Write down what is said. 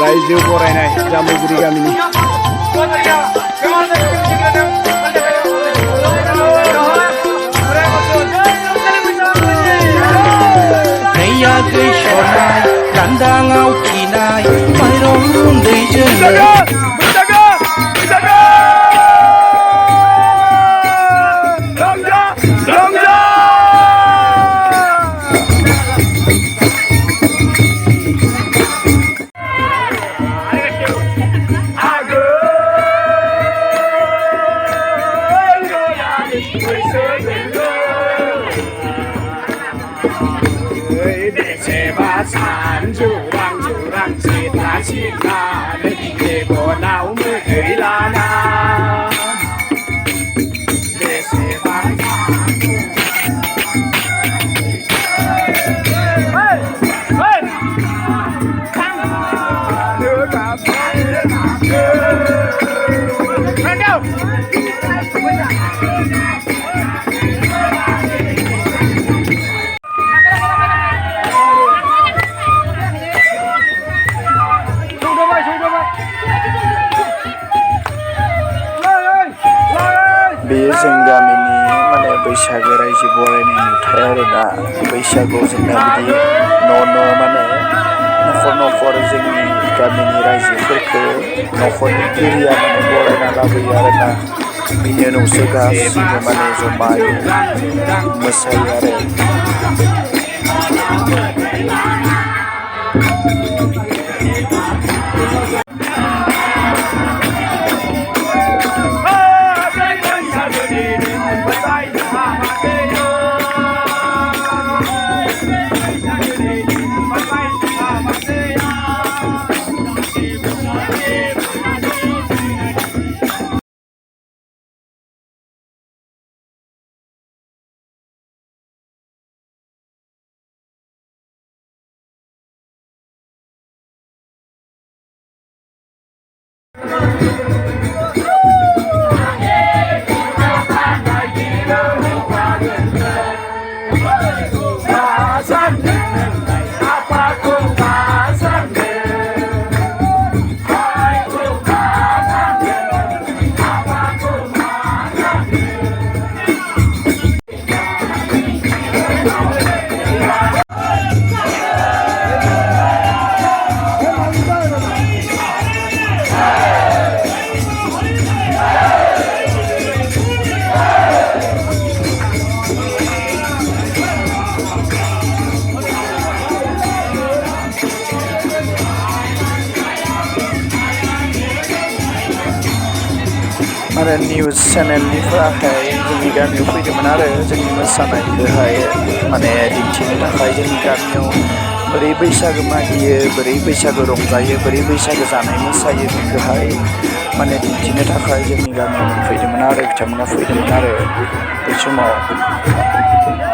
रायजो बरायनाय जामुगुरि गामिनि दैया दै सरनाय दान्दाङाव खिनाय माइरं गुन्दैजों 주랑 지다 시가 내게 나오면 의라나 내 세상 बेयो जों गामिनि माने बैसागो रायजो बरायनाय नुथाय आरोना बैसागुआव जोंना बिदि न' माने न'खर न'खर जोंनि गामिनि रायजोफोरखौ न'खरनि गिरिया माने बरायना लाबोयो आरोना बिनि उनावसो गासिबो माने जमायै मोसायो आरो आरो निउस चेनेलनिफ्राय जोंनि गामियाव फैदोंमोन आरो जोंनि मोसानायखौहाय माने दिन्थिनो थाखाय जोंनि गामियाव बोरै बैसागो मागियो बोरै बैसागो रंजायो बोरै बैसागो जानाय मोसायो बेखौहाय माने दिन्थिनो थाखाय जोंनि गामियाव फैदोंमोन आरो बिथांमोना फैदोंमोन आरो बै समाव